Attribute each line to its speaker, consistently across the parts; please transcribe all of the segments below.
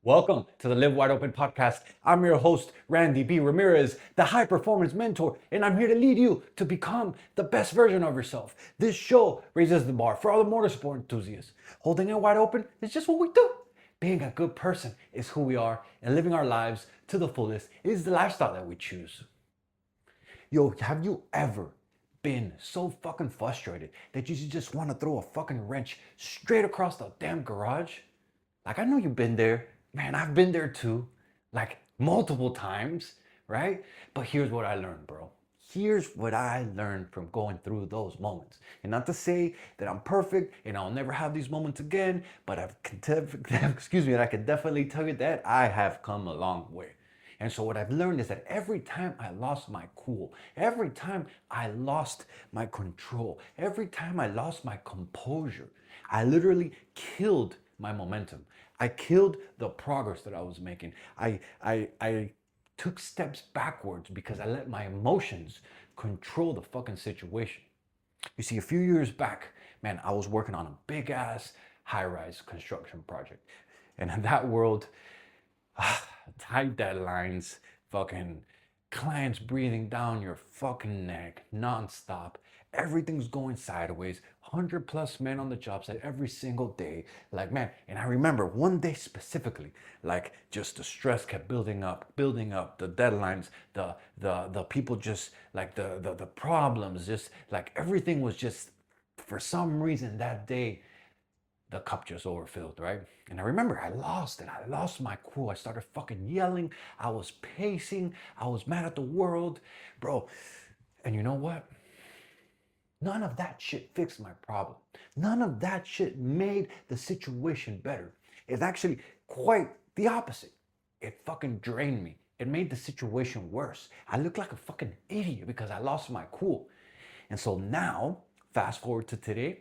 Speaker 1: Welcome to the Live Wide Open podcast. I'm your host, Randy B. Ramirez, the high performance mentor, and I'm here to lead you to become the best version of yourself. This show raises the bar for all the motorsport enthusiasts. Holding it wide open is just what we do. Being a good person is who we are, and living our lives to the fullest is the lifestyle that we choose. Yo, have you ever been so fucking frustrated that you just want to throw a fucking wrench straight across the damn garage? Like, I know you've been there. Man, I've been there too, like multiple times, right? But here's what I learned, bro. Here's what I learned from going through those moments. And not to say that I'm perfect and I'll never have these moments again, but I can definitely tell you that I have come a long way. And so what I've learned is that every time I lost my cool, every time I lost my control, every time I lost my composure, I literally killed my momentum. I killed the progress that I was making. I took steps backwards because I let my emotions control the fucking situation. You see, a few years back, man, I was working on a big ass high-rise construction project. And in that world, tight deadlines, fucking clients breathing down your fucking neck nonstop. Everything's going sideways. 100 plus men on the job site every single day. Like, man, and I remember one day specifically, like just the stress kept building up, the deadlines, the people just like the problems, just like everything was just, for some reason that day, the cup just overfilled, right? And I remember I lost it. I lost my cool. I started fucking yelling. I was pacing. I was mad at the world, bro. And you know what? None of that shit fixed my problem. None of that shit made the situation better. It's actually quite the opposite. It fucking drained me. It made the situation worse. I looked like a fucking idiot because I lost my cool. And so now, fast forward to today,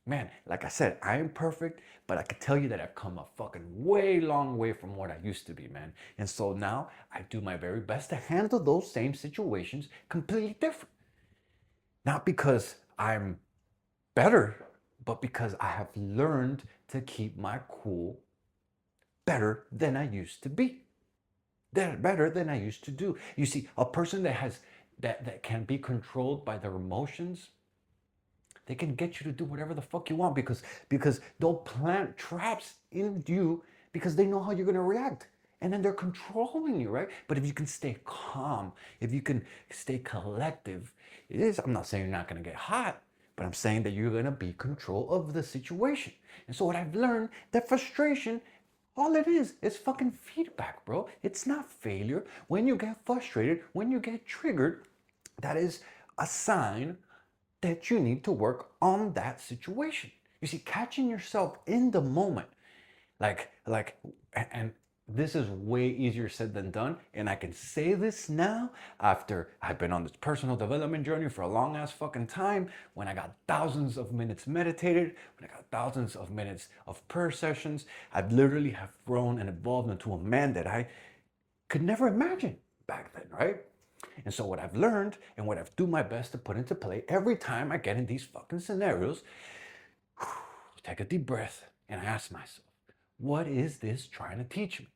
Speaker 1: man, like I said, I am perfect, but I can tell you that I've come a fucking way long way from what I used to be, man. And so now I do my very best to handle those same situations completely different. Not because I'm better, but because I have learned to keep my cool better than I used to be. Better than I used to do. You see, a person that can be controlled by their emotions, they can get you to do whatever the fuck you want because they'll plant traps in you because they know how you're gonna react. And then they're controlling you, right? But if you can stay calm, if you can stay collective, I'm not saying you're not gonna get hot, but I'm saying that you're gonna be control of the situation. And so what I've learned, that frustration, all it is fucking feedback, bro. It's not failure. When you get frustrated, when you get triggered, that is a sign that you need to work on that situation. You see, catching yourself in the moment, and this is way easier said than done. And I can say this now after I've been on this personal development journey for a long ass fucking time, when I got thousands of minutes meditated, when I got thousands of minutes of prayer sessions. I've literally have grown and evolved into a man that I could never imagine back then, right? And so what I've learned and what I've do my best to put into play every time I get in these fucking scenarios, take a deep breath and I ask myself, what is this trying to teach me?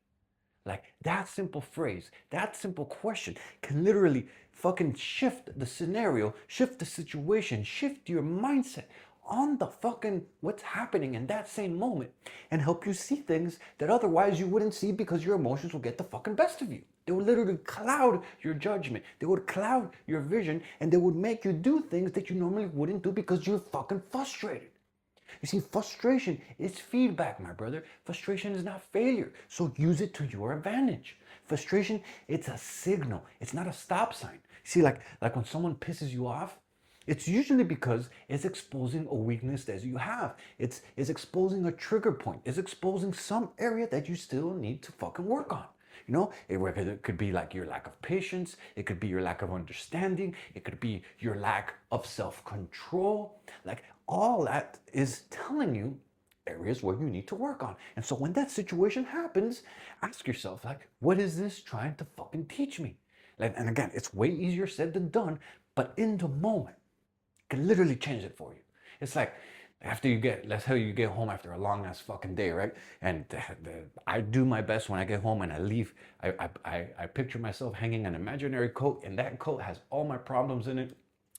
Speaker 1: Like, that simple phrase, that simple question can literally fucking shift the scenario, shift the situation, shift your mindset on the fucking what's happening in that same moment and help you see things that otherwise you wouldn't see because your emotions will get the fucking best of you. They would literally cloud your judgment. They would cloud your vision and they would make you do things that you normally wouldn't do because you're fucking frustrated. You see, frustration is feedback, my brother. Frustration is not failure. So use it to your advantage. Frustration, it's a signal. It's not a stop sign. See, like when someone pisses you off, it's usually because it's exposing a weakness that you have. It's exposing a trigger point. It's exposing some area that you still need to fucking work on. You know, it could be like your lack of patience. It could be your lack of understanding. It could be your lack of self-control. Like, all that is telling you areas where you need to work on. And so when that situation happens, ask yourself, like, what is this trying to fucking teach me? And again, it's way easier said than done, but in the moment, can literally change it for you. It's like after you get, let's say you get home after a long ass fucking day, right? And I do my best when I get home and I leave. I picture myself hanging an imaginary coat, and that coat has all my problems in it.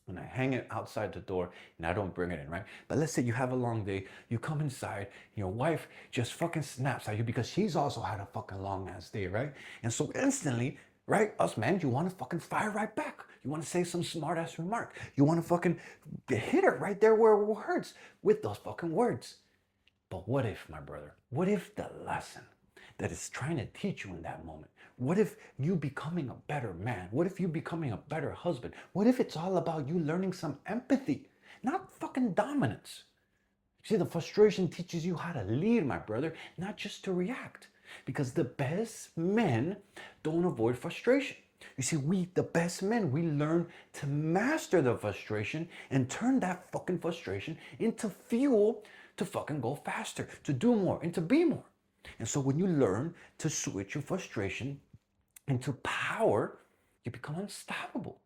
Speaker 1: And I hang it outside the door and I don't bring it in, right? But let's say you have a long day, you come inside, your wife just fucking snaps at you because she's also had a fucking long ass day, right? And so instantly, right, us men, you want to fucking fire right back. You want to say some smart ass remark. You want to fucking hit her right there where it hurts with those fucking words. But what if, my brother, what if the lesson that it's trying to teach you in that moment, what if you becoming a better man? What if you becoming a better husband? What if it's all about you learning some empathy, not fucking dominance? See, the frustration teaches you how to lead, my brother, not just to react. Because the best men don't avoid frustration. You see, we, the best men, we learn to master the frustration and turn that fucking frustration into fuel to fucking go faster, to do more, and to be more. And so when you learn to switch your frustration into power, you become unstoppable.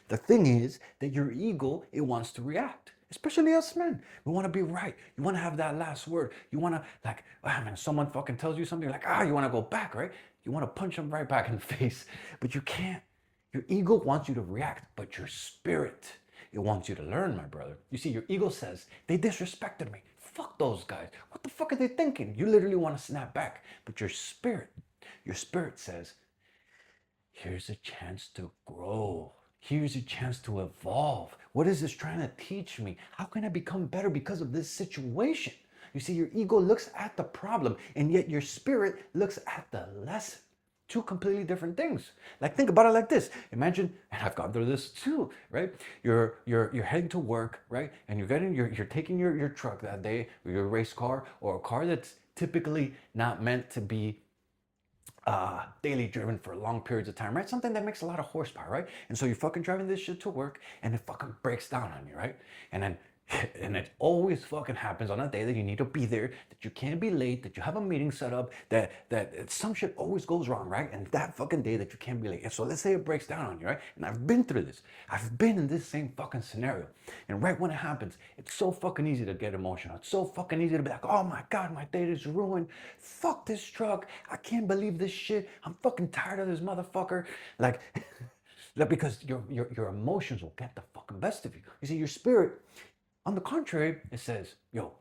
Speaker 1: The thing is that your ego, it wants to react. Especially us men. We want to be right. You want to have that last word. You want to, like, man, someone fucking tells you something, like, you want to go back, right? You want to punch them right back in the face. But you can't. Your ego wants you to react, but your spirit, it wants you to learn, my brother. You see, your ego says, they disrespected me. Fuck those guys. What the fuck are they thinking? You literally want to snap back. But your spirit says, here's a chance to grow. Here's a chance to evolve. What is this trying to teach me? How can I become better because of this situation? You see, your ego looks at the problem, and yet your spirit looks at the lesson. Two completely different things. Like, think about it like this. Imagine, and I've gone through this too, right? You're heading to work, right? And you're taking your truck that day, or your race car, or a car that's typically not meant to be daily driven for long periods of time, right? Something that makes a lot of horsepower, right? And so you're fucking driving this shit to work and it fucking breaks down on you, right? And it always fucking happens on a day that you need to be there, that you can't be late, that you have a meeting set up, that some shit always goes wrong, right? And that fucking day that you can't be late. And so let's say it breaks down on you, right? And I've been through this. I've been in this same fucking scenario. And right when it happens, it's so fucking easy to get emotional. It's so fucking easy to be like, oh my God, my day is ruined. Fuck this truck. I can't believe this shit. I'm fucking tired of this motherfucker. Like, because your emotions will get the fucking best of you. You see, your spirit, on the contrary, it says, yo,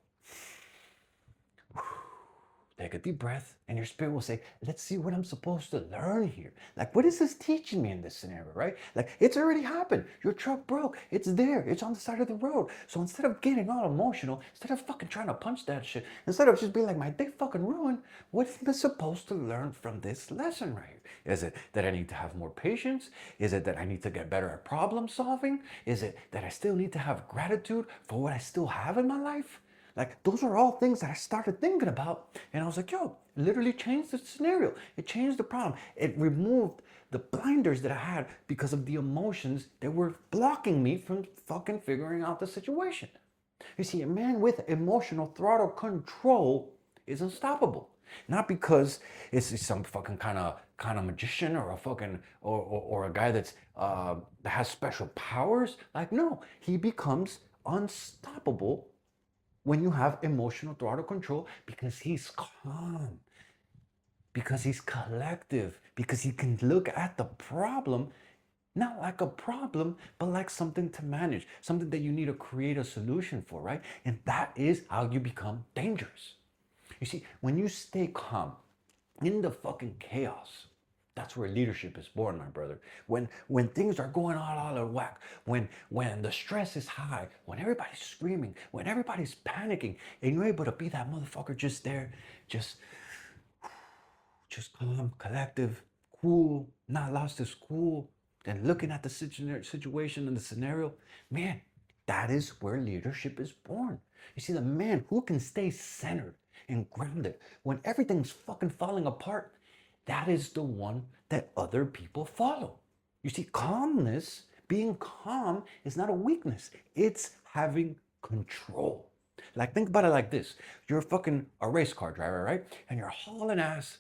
Speaker 1: take a deep breath, and your spirit will say, let's see what I'm supposed to learn here. Like, what is this teaching me in this scenario, right? Like, it's already happened. Your truck broke. It's there. It's on the side of the road. So instead of getting all emotional, instead of fucking trying to punch that shit, instead of just being like, my day fucking ruined, what am I supposed to learn from this lesson right here? Is it that I need to have more patience? Is it that I need to get better at problem solving? Is it that I still need to have gratitude for what I still have in my life? Like, those are all things that I started thinking about. And I was like, yo, it literally changed the scenario. It changed the problem. It removed the blinders that I had because of the emotions that were blocking me from fucking figuring out the situation. You see, a man with emotional throttle control is unstoppable. Not because it's some fucking kind of magician or a fucking or a guy that has special powers. Like, no, he becomes unstoppable when you have emotional throttle control, because he's calm, because he's collective, because he can look at the problem not like a problem, but like something to manage, something that you need to create a solution for, right? And that is how you become dangerous. You see, when you stay calm in the fucking chaos, that's where leadership is born, my brother. When things are going all out of whack, when the stress is high, when everybody's screaming, when everybody's panicking, and you're able to be that motherfucker just there, just calm, collective, cool, not lost his cool, and looking at the situation and the scenario, man, that is where leadership is born. You see, the man who can stay centered and grounded when everything's fucking falling apart, that is the one that other people follow. You see, calmness, being calm, is not a weakness. It's having control. Like, think about it like this. You're fucking a race car driver, right? And you're hauling ass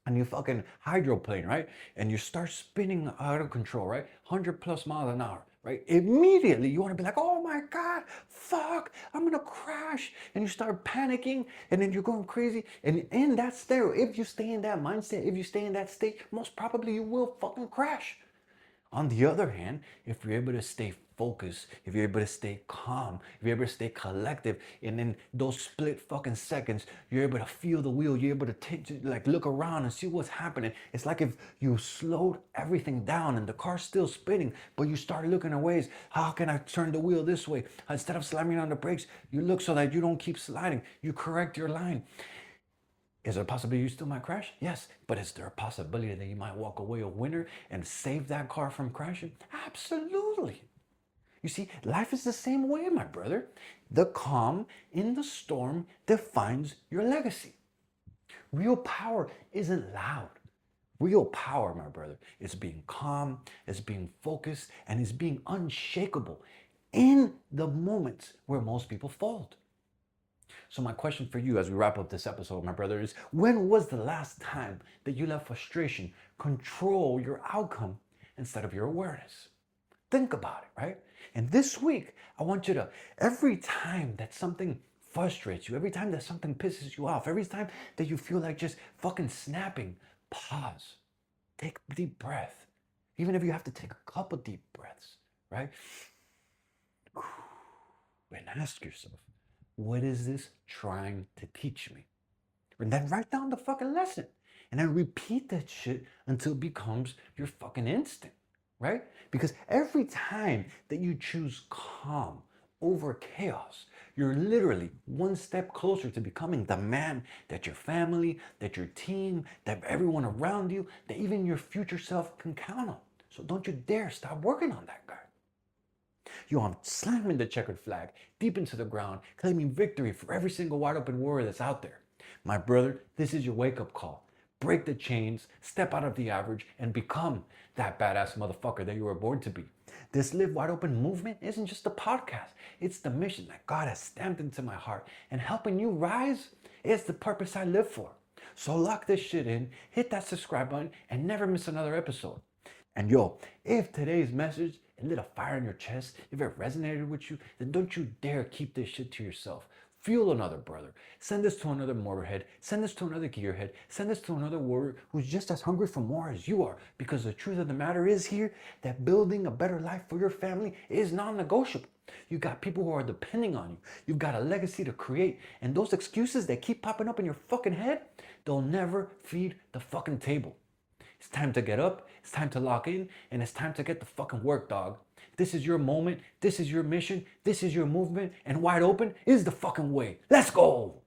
Speaker 1: and you fucking hydroplane, right? And you start spinning out of control, right? 100 plus miles an hour, right? Immediately you want to be like, oh my God, fuck, I'm gonna crash. And you start panicking and then you're going crazy. And in that state, if you stay in that mindset, if you stay in that state, most probably you will fucking crash. On the other hand, if you're able to stay focused, if you're able to stay calm, if you're able to stay collective, and in those split fucking seconds, you're able to feel the wheel, you're able to like look around and see what's happening. It's like if you slowed everything down and the car's still spinning, but you start looking at ways, how can I turn the wheel this way? Instead of slamming on the brakes, you look so that you don't keep sliding. You correct your line. Is there a possibility you still might crash? Yes. But is there a possibility that you might walk away a winner and save that car from crashing? Absolutely. You see, life is the same way, my brother. The calm in the storm defines your legacy. Real power isn't loud. Real power, my brother, is being calm, is being focused, and is being unshakable in the moments where most people fold. So my question for you as we wrap up this episode, my brother, is when was the last time that you let frustration control your outcome instead of your awareness? Think about it, right? And this week, I want you to, every time that something frustrates you, every time that something pisses you off, every time that you feel like just fucking snapping, pause, take a deep breath. Even if you have to take a couple deep breaths, right? And ask yourself, what is this trying to teach me? And then write down the fucking lesson. And then repeat that shit until it becomes your fucking instinct, right? Because every time that you choose calm over chaos, you're literally one step closer to becoming the man that your family, that your team, that everyone around you, that even your future self can count on. So don't you dare stop working on that guy. Yo, I'm slamming the checkered flag deep into the ground, claiming victory for every single wide open warrior that's out there. My brother, this is your wake-up call. Break the chains, step out of the average, and become that badass motherfucker that you were born to be. This Live Wide Open movement isn't just a podcast. It's the mission that God has stamped into my heart. And helping you rise is the purpose I live for. So lock this shit in, hit that subscribe button, and never miss another episode. And yo, if today's message lit a fire in your chest, if it resonated with you, then don't you dare keep this shit to yourself. Fuel another brother. Send this to another motorhead. Send this to another gearhead. Send this to another warrior who's just as hungry for more as you are. Because the truth of the matter is here that building a better life for your family is non-negotiable. You got people who are depending on you. You've got a legacy to create. And those excuses that keep popping up in your fucking head, they'll never feed the fucking table. It's time to get up, it's time to lock in, and it's time to get the fucking work, dog. This is your moment, this is your mission, this is your movement, and wide open is the fucking way. Let's go!